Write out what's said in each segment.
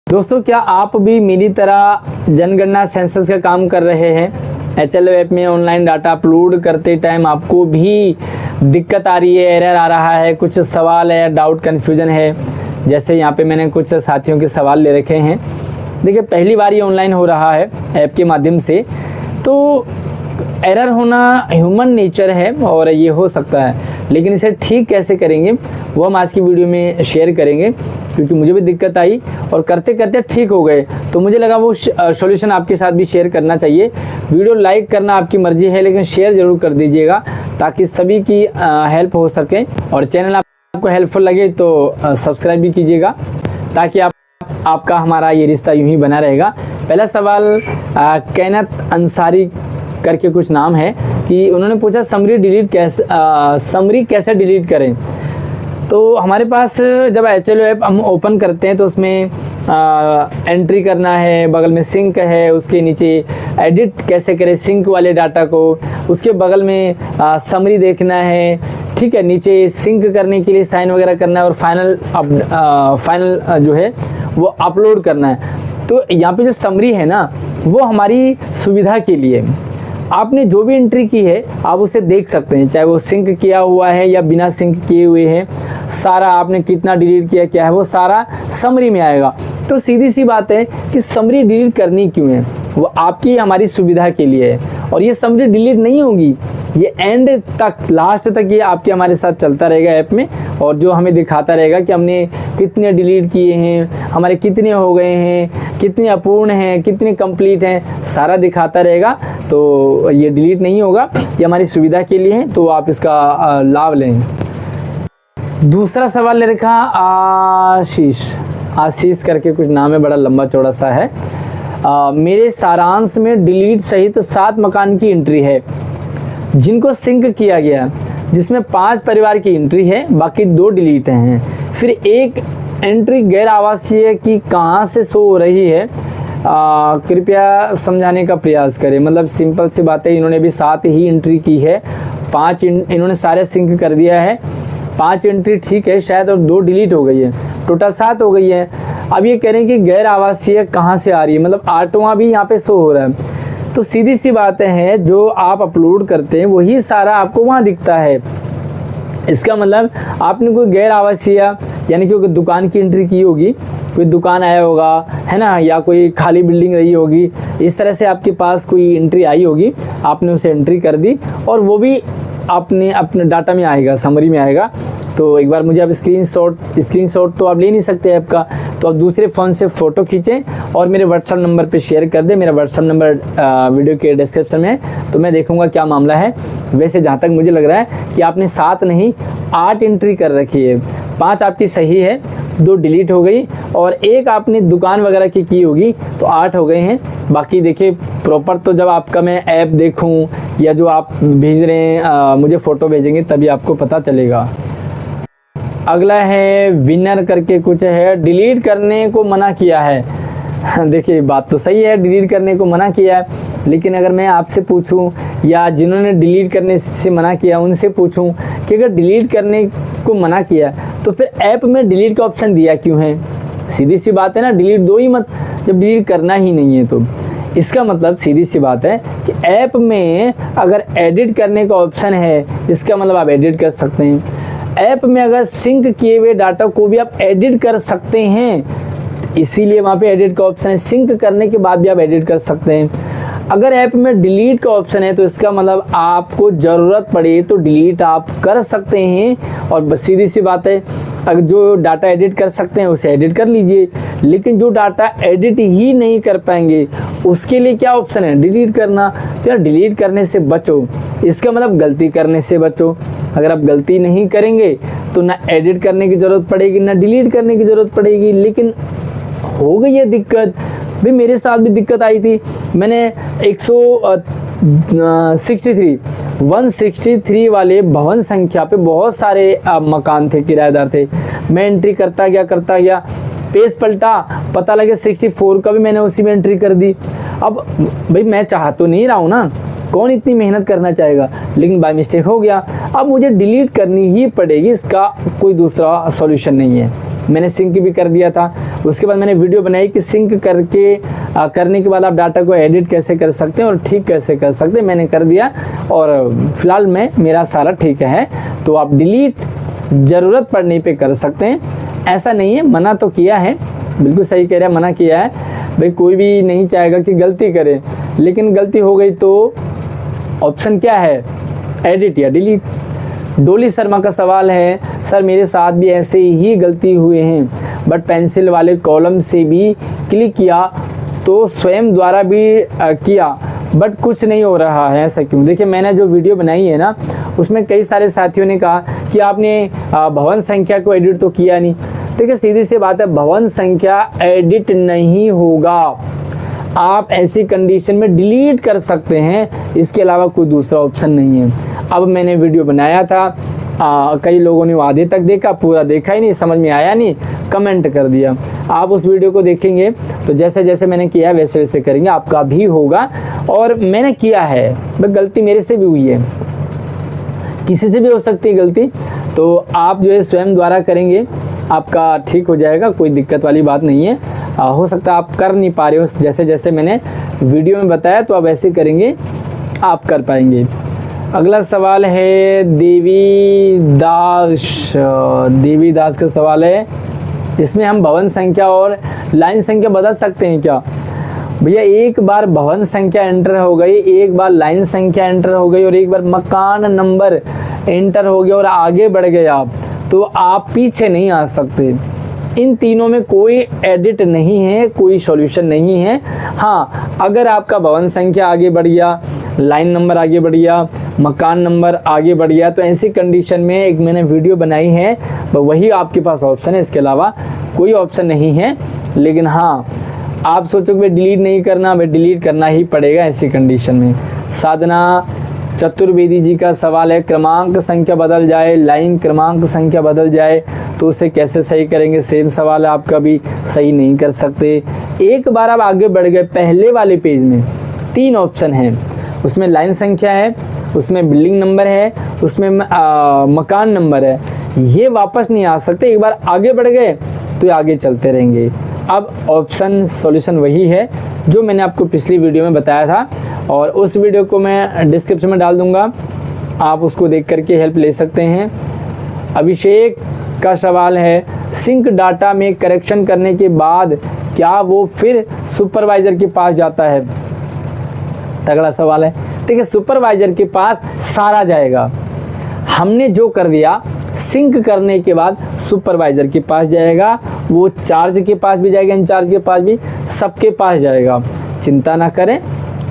दोस्तों, क्या आप भी मेरी तरह जनगणना सेंसस का काम कर रहे हैं? HLO ऐप में ऑनलाइन डाटा अपलोड करते टाइम आपको भी दिक्कत आ रही है, एरर आ रहा है, कुछ सवाल है, डाउट कन्फ्यूजन है। जैसे यहाँ पे मैंने कुछ साथियों के सवाल ले रखे हैं। देखिए, पहली बार ये ऑनलाइन हो रहा है ऐप के माध्यम से, तो एरर होना ह्यूमन नेचर है और ये हो सकता है, लेकिन इसे ठीक कैसे करेंगे वो हम आज की वीडियो में शेयर करेंगे। क्योंकि मुझे भी दिक्कत आई और करते करते ठीक हो गए, तो मुझे लगा वो सॉल्यूशन आपके साथ भी शेयर करना चाहिए। वीडियो लाइक करना आपकी मर्जी है, लेकिन शेयर ज़रूर कर दीजिएगा ताकि सभी की हेल्प हो सके। और चैनल आपको हेल्पफुल लगे तो सब्सक्राइब भी कीजिएगा ताकि आपका हमारा ये रिश्ता यूं ही बना रहेगा। पहला सवाल कैनत अंसारी करके कुछ नाम है कि उन्होंने पूछा समरी कैसे डिलीट करें। तो हमारे पास जब HLO ऐप हम ओपन करते हैं तो उसमें एंट्री करना है, बगल में सिंक है, उसके नीचे एडिट कैसे करें सिंक वाले डाटा को, उसके बगल में समरी देखना है, ठीक है। नीचे सिंक करने के लिए साइन वगैरह करना है और फाइनल जो है वो अपलोड करना है। तो यहाँ पे जो समरी है ना, वो हमारी सुविधा के लिए आपने जो भी एंट्री की है आप उसे देख सकते हैं, चाहे वो सिंक किया हुआ है या बिना सिंक किए हुए हैं। सारा आपने कितना डिलीट किया क्या है वो सारा समरी में आएगा। तो सीधी सी बात है कि समरी डिलीट करनी क्यों है, वो आपकी हमारी सुविधा के लिए है। और ये समरी डिलीट नहीं होगी, ये एंड तक, लास्ट तक ये आपके हमारे साथ चलता रहेगा ऐप में, और जो हमें दिखाता रहेगा कि हमने कितने डिलीट किए हैं, हमारे कितने हो गए हैं, कितने अपूर्ण हैं, कितने कंप्लीट हैं, सारा दिखाता रहेगा। तो ये डिलीट नहीं होगा, ये हमारी सुविधा के लिए है, तो आप इसका लाभ लें। दूसरा सवाल ले रखा आशीष करके कुछ नाम है, बड़ा लंबा चौड़ा सा है। मेरे सारांश में डिलीट सहित 7 मकान की एंट्री है जिनको सिंक किया गया, जिसमें 5 परिवार की एंट्री है, बाकी 2 डिलीट हैं। फिर एक एंट्री गैर आवासीय की कहाँ से शो हो रही है, कृपया समझाने का प्रयास करें। मतलब सिंपल सी बात है, इन्होंने भी 7 ही एंट्री की है, 5 इन्होंने सारे सिंक कर दिया है, 5 एंट्री ठीक है शायद, और 2 डिलीट हो गई है, टोटल 7 हो गई है। अब ये कह रहे हैं कि गैर आवासीय कहाँ से आ रही है, मतलब 8वां भी यहाँ पे शो हो रहा है। तो सीधी सी बातें हैं, जो आप अपलोड करते हैं वही सारा आपको वहाँ दिखता है। इसका मतलब आपने कोई गैर आवासीय यानी कि कोई दुकान की एंट्री की होगी, कोई दुकान आया होगा है ना, या कोई खाली बिल्डिंग रही होगी, इस तरह से आपके पास कोई एंट्री आई होगी, आपने उसे एंट्री कर दी और वो भी आपने अपने डाटा में आएगा, समरी में आएगा। तो एक बार मुझे आप स्क्रीनशॉट तो आप ले नहीं सकते ऐप का, तो आप दूसरे फ़ोन से फ़ोटो खींचें और मेरे व्हाट्सअप नंबर पे शेयर कर दें। मेरा व्हाट्सअप नंबर वीडियो के डिस्क्रिप्शन में है, तो मैं देखूंगा क्या मामला है। वैसे जहाँ तक मुझे लग रहा है कि आपने 7 नहीं 8 एंट्री कर रखी है, 5 आपकी सही है, 2 डिलीट हो गई और 1 आपने दुकान वगैरह की होगी, तो 8 हो गए हैं। बाकी देखिए प्रॉपर, तो जब आपका मैं ऐप देखूँ या जो आप भेज रहे हैं मुझे फ़ोटो भेजेंगे तभी आपको पता चलेगा। अगला है विनर करके कुछ है, डिलीट करने को मना किया है। देखिए बात तो सही है, डिलीट करने को मना किया है, लेकिन अगर मैं आपसे पूछूं या जिन्होंने डिलीट करने से मना किया उनसे पूछूं कि अगर डिलीट करने को मना किया तो फिर ऐप में डिलीट का ऑप्शन दिया क्यों है? सीधी सी बात है ना, डिलीट दो ही मत जब डिलीट करना ही नहीं है। तो इसका मतलब सीधी सी बात है कि ऐप में अगर एडिट करने का ऑप्शन है, इसका मतलब आप एडिट कर सकते हैं। ऐप में अगर सिंक किए हुए डाटा को भी आप एडिट कर सकते हैं, इसीलिए वहाँ पे एडिट का ऑप्शन है। सिंक करने के बाद भी आप एडिट कर सकते हैं। अगर ऐप में डिलीट का ऑप्शन है तो इसका मतलब आपको ज़रूरत पड़े तो डिलीट आप कर सकते हैं। और बस सीधी सी बात है, अगर जो डाटा एडिट कर सकते हैं उसे एडिट कर लीजिए, लेकिन जो डाटा एडिट ही नहीं कर पाएंगे उसके लिए क्या ऑप्शन है? डिलीट करना। तो यार डिलीट करने से बचो, इसका मतलब गलती करने से बचो। अगर आप गलती नहीं करेंगे तो ना एडिट करने की ज़रूरत पड़ेगी ना डिलीट करने की ज़रूरत पड़ेगी। लेकिन हो गई है दिक्कत, भाई मेरे साथ भी दिक्कत आई थी। मैंने 163 वाले भवन संख्या पे बहुत सारे मकान थे, किराएदार थे। मैं एंट्री करता गया, पेज पलटा, पता लगे 64 का भी मैंने उसी में एंट्री कर दी। अब भाई मैं चाह तो नहीं रहा हूँ ना, कौन इतनी मेहनत करना चाहेगा, लेकिन बाय मिस्टेक हो गया। अब मुझे डिलीट करनी ही पड़ेगी, इसका कोई दूसरा सॉल्यूशन नहीं है। मैंने सिंक भी कर दिया था उसके बाद मैंने वीडियो बनाई कि सिंक करके करने के बाद आप डाटा को एडिट कैसे कर सकते हैं और ठीक कैसे कर सकते हैं। मैंने कर दिया और फिलहाल में मेरा सारा ठीक है। तो आप डिलीट ज़रूरत पड़ने पे कर सकते हैं, ऐसा नहीं है। मना तो किया है, बिल्कुल सही कह रहा है, मना किया है भाई। कोई भी नहीं चाहेगा कि गलती करे, लेकिन गलती हो गई तो ऑप्शन क्या है, एडिट या डिलीट। डोली शर्मा का सवाल है, सर मेरे साथ भी ऐसे ही गलती हुए हैं, बट पेंसिल वाले कॉलम से भी क्लिक किया तो स्वयं द्वारा भी किया, बट कुछ नहीं हो रहा है, ऐसा क्यों? देखिए, मैंने जो वीडियो बनाई है ना, उसमें कई सारे साथियों ने कहा कि आपने भवन संख्या को एडिट तो किया नहीं। देखिए, सीधी सी बात है, भवन संख्या एडिट नहीं होगा। आप ऐसी कंडीशन में डिलीट कर सकते हैं, इसके अलावा कोई दूसरा ऑप्शन नहीं है। अब मैंने वीडियो बनाया था, कई लोगों ने आधे तक देखा, पूरा देखा ही नहीं, समझ में आया नहीं, कमेंट कर दिया। आप उस वीडियो को देखेंगे तो जैसे जैसे मैंने किया वैसे वैसे करेंगे, आपका भी होगा। और मैंने किया है, बस गलती मेरे से भी हुई है, किसी से भी हो सकती है गलती। तो आप जो है स्वयं द्वारा करेंगे, आपका ठीक हो जाएगा, कोई दिक्कत वाली बात नहीं है। हो सकता है आप कर नहीं पा रहे हो जैसे जैसे मैंने वीडियो में बताया, तो आप ऐसे करेंगे आप कर पाएंगे। अगला सवाल है देवी दास का सवाल है, इसमें हम भवन संख्या और लाइन संख्या बदल सकते हैं क्या? भैया, एक बार भवन संख्या एंटर हो गई, एक बार लाइन संख्या एंटर हो गई और एक बार मकान नंबर एंटर हो गया और आगे बढ़ गए आप, तो आप पीछे नहीं आ सकते। इन तीनों में कोई एडिट नहीं है, कोई सॉल्यूशन नहीं है। हाँ, अगर आपका भवन संख्या आगे बढ़ गया, लाइन नंबर आगे बढ़ गया, मकान नंबर आगे बढ़ गया, तो ऐसी कंडीशन में एक मैंने वीडियो बनाई है, तो वही आपके पास ऑप्शन है, इसके अलावा कोई ऑप्शन नहीं है। लेकिन हाँ, आप सोचोगे डिलीट नहीं करना, भाई डिलीट करना ही पड़ेगा ऐसी कंडीशन में। साधना चतुर्वेदी जी का सवाल है, क्रमांक संख्या बदल जाए, लाइन क्रमांक संख्या बदल जाए तो उसे कैसे सही करेंगे? सेम सवाल है आपका भी, सही नहीं कर सकते। एक बार आप आगे बढ़ गए, पहले वाले पेज में 3 ऑप्शन हैं, उसमें लाइन संख्या है, उसमें बिल्डिंग नंबर है, उसमें मकान नंबर है, ये वापस नहीं आ सकते। एक बार आगे बढ़ गए तो आगे चलते रहेंगे। अब ऑप्शन सॉल्यूशन वही है जो मैंने आपको पिछली वीडियो में बताया था, और उस वीडियो को मैं डिस्क्रिप्शन में डाल दूंगा, आप उसको देख करके हेल्प ले सकते हैं। अभिषेक का सवाल है, सिंक डाटा में करेक्शन करने के बाद क्या वो फिर सुपरवाइज़र के पास जाता है? तगड़ा सवाल है। देखिए, सुपरवाइज़र के पास सारा जाएगा, हमने जो कर दिया सिंक करने के बाद सुपरवाइज़र के पास जाएगा, वो चार्ज के पास भी जाएगा, इंचार्ज के पास भी, सबके पास जाएगा। चिंता ना करें,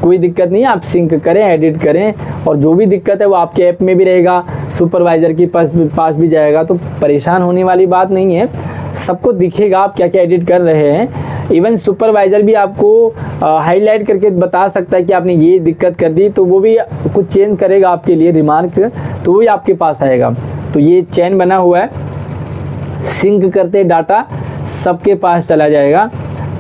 कोई दिक्कत नहीं है। आप सिंक करें, एडिट करें, और जो भी दिक्कत है वो आपके ऐप में भी रहेगा, सुपरवाइज़र के पास भी जाएगा, तो परेशान होने वाली बात नहीं है। सबको दिखेगा आप क्या क्या एडिट कर रहे हैं। इवन सुपरवाइज़र भी आपको हाईलाइट करके बता सकता है कि आपने ये दिक्कत कर दी, तो वो भी कुछ चेंज करेगा आपके लिए रिमार्क, तो वो भी आपके पास आएगा। तो ये चैन बना हुआ है, सिंक करते डाटा सबके पास चला जाएगा।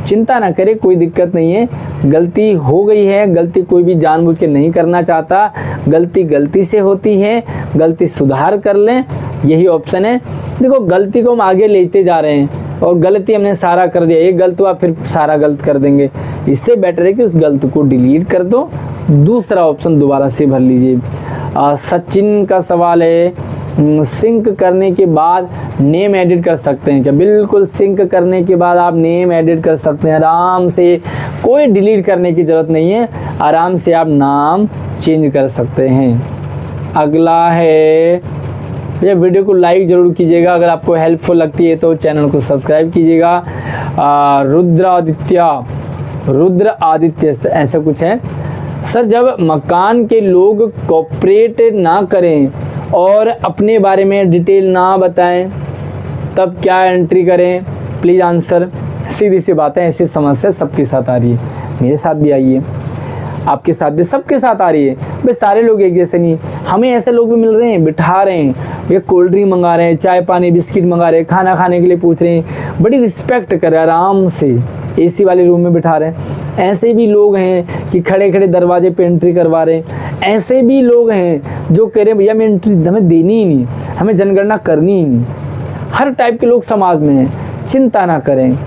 चिंता ना करें, कोई दिक्कत नहीं है। गलती हो गई है, गलती कोई भी जानबूझ के नहीं करना चाहता, गलती गलती से होती है, गलती सुधार कर लें, यही ऑप्शन है। देखो, गलती को हम आगे लेते जा रहे हैं और गलती हमने सारा कर दिया, एक गलत हुआ फिर सारा गलत कर देंगे। इससे बेटर है कि उस गलती को डिलीट कर दो, दूसरा ऑप्शन दोबारा से भर लीजिए। सचिन का सवाल है, सिंक करने के बाद नेम एडिट कर सकते हैं क्या? बिल्कुल, सिंक करने के बाद आप नेम एडिट कर सकते हैं आराम से, कोई डिलीट करने की ज़रूरत नहीं है, आराम से आप नाम चेंज कर सकते हैं। अगला है, ये वीडियो को लाइक ज़रूर कीजिएगा, अगर आपको हेल्पफुल लगती है तो चैनल को सब्सक्राइब कीजिएगा। रुद्र आदित्य ऐसा कुछ है। सर, जब मकान के लोग कोऑपरेट ना करें और अपने बारे में डिटेल ना बताएं, तब क्या एंट्री करें? Please answer. सीधी सी बात है, ऐसी समस्या सबके साथ आ रही है, मेरे साथ भी आई है, आपके साथ भी, सबके साथ आ रही है। भाई सारे लोग एक जैसे नहीं, हमें ऐसे लोग भी मिल रहे हैं, बिठा रहे हैं, ये कोल्ड ड्रिंक मंगा रहे हैं, चाय पानी बिस्किट मंगा रहे हैं, खाना खाने के लिए पूछ रहे हैं, बड़ी रिस्पेक्ट कर रहे हैं, आराम से एसी वाले रूम में बिठा रहे हैं। ऐसे भी लोग हैं कि खड़े खड़े दरवाजे पे एंट्री करवा रहे हैं। ऐसे भी लोग हैं जो कह रहे हैं भैया हमें एंट्री हमें देनी ही नहीं, हमें जनगणना करनी ही नहीं। हर टाइप के लोग समाज में हैं, चिंता ना करें।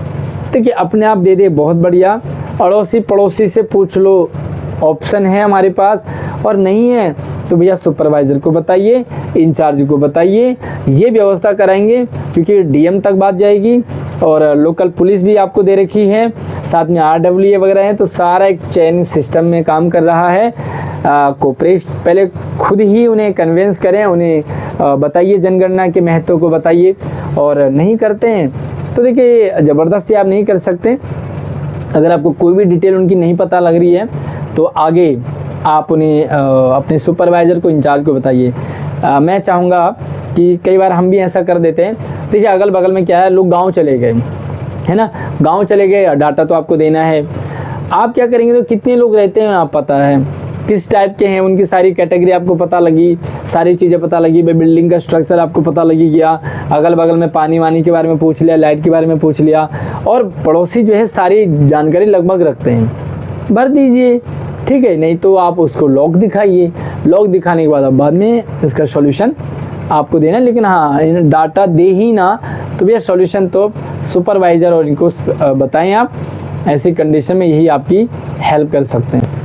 देखिए अपने आप दे दे बहुत बढ़िया, अड़ोसी पड़ोसी से पूछ लो ऑप्शन है हमारे पास, और नहीं है तो भैया सुपरवाइज़र को बताइए, इंचार्ज को बताइए, ये व्यवस्था कराएंगे क्योंकि डीएम तक बात जाएगी और लोकल पुलिस भी आपको दे रखी है, साथ में RWA वगैरह है, तो सारा एक चेन सिस्टम में काम कर रहा है। कोऑपरेट पहले खुद ही उन्हें कन्विंस करें, उन्हें बताइए जनगणना के महत्व को बताइए, और नहीं करते हैं तो देखिए ज़बरदस्ती आप नहीं कर सकते। अगर आपको कोई भी डिटेल उनकी नहीं पता लग रही है तो आगे आप उन्हें अपने सुपरवाइज़र को, इंचार्ज को बताइए। मैं चाहूँगा कि कई बार हम भी ऐसा कर देते हैं। देखिए अगल बगल में क्या है, लोग गांव चले गए, है ना, गांव चले गए, डाटा तो आपको देना है। आप क्या करेंगे तो कितने लोग रहते हैं आप पता है, किस टाइप के हैं, उनकी सारी कैटेगरी आपको पता लगी, सारी चीज़ें पता लगी, बिल्डिंग का स्ट्रक्चर आपको पता लगी गया, अगल बगल में पानी वानी के बारे में पूछ लिया, लाइट के बारे में पूछ लिया, और पड़ोसी जो है सारी जानकारी लगभग रखते हैं, भर दीजिए, ठीक है। नहीं तो आप उसको लॉग दिखाइए, लॉग दिखाने के बाद अब बाद में इसका सॉल्यूशन आपको देना। लेकिन हाँ, डाटा दे ही ना तो भैया सॉल्यूशन तो सुपरवाइज़र और इनको बताएं आप, ऐसी कंडीशन में यही आपकी हेल्प कर सकते हैं।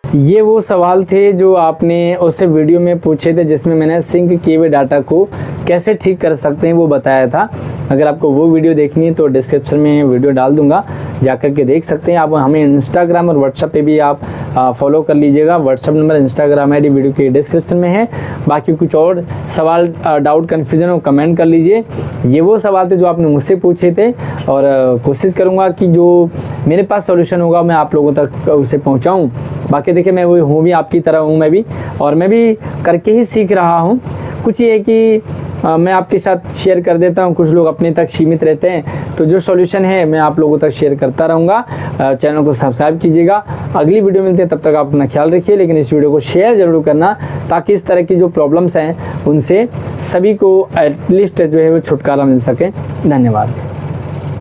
ये वो सवाल थे जो आपने उससे वीडियो में पूछे थे, जिसमें मैंने सिंक किए हुए डाटा को कैसे ठीक कर सकते हैं वो बताया था। अगर आपको वो वीडियो देखनी है तो डिस्क्रिप्शन में वीडियो डाल दूंगा, जाकर के देख सकते हैं। आप हमें इंस्टाग्राम और व्हाट्सएप पे भी आप फॉलो कर लीजिएगा। WhatsApp number, Instagram ID video के डिस्क्रिप्शन में है। बाकी कुछ और सवाल, डाउट, कन्फ्यूजन हो कमेंट कर लीजिए। ये वो सवाल थे जो आपने मुझसे पूछे थे, और कोशिश करूँगा कि जो मेरे पास सॉल्यूशन होगा मैं आप लोगों तक उसे पहुँचाऊँ। बाकी देखिए मैं वो हूँ भी, आपकी तरह हूँ मैं भी, और मैं भी करके ही सीख रहा हूँ। कुछ ये है कि मैं आपके साथ शेयर कर देता हूँ, कुछ लोग अपने तक सीमित रहते हैं, तो जो सॉल्यूशन है मैं आप लोगों तक शेयर करता रहूँगा। चैनल को सब्सक्राइब कीजिएगा। अगली वीडियो मिलते हैं, तब तक आप अपना ख्याल रखिए, लेकिन इस वीडियो को शेयर ज़रूर करना, ताकि इस तरह की जो प्रॉब्लम्स हैं उनसे सभी को एटलीस्ट जो है वो छुटकारा मिल सके। धन्यवाद।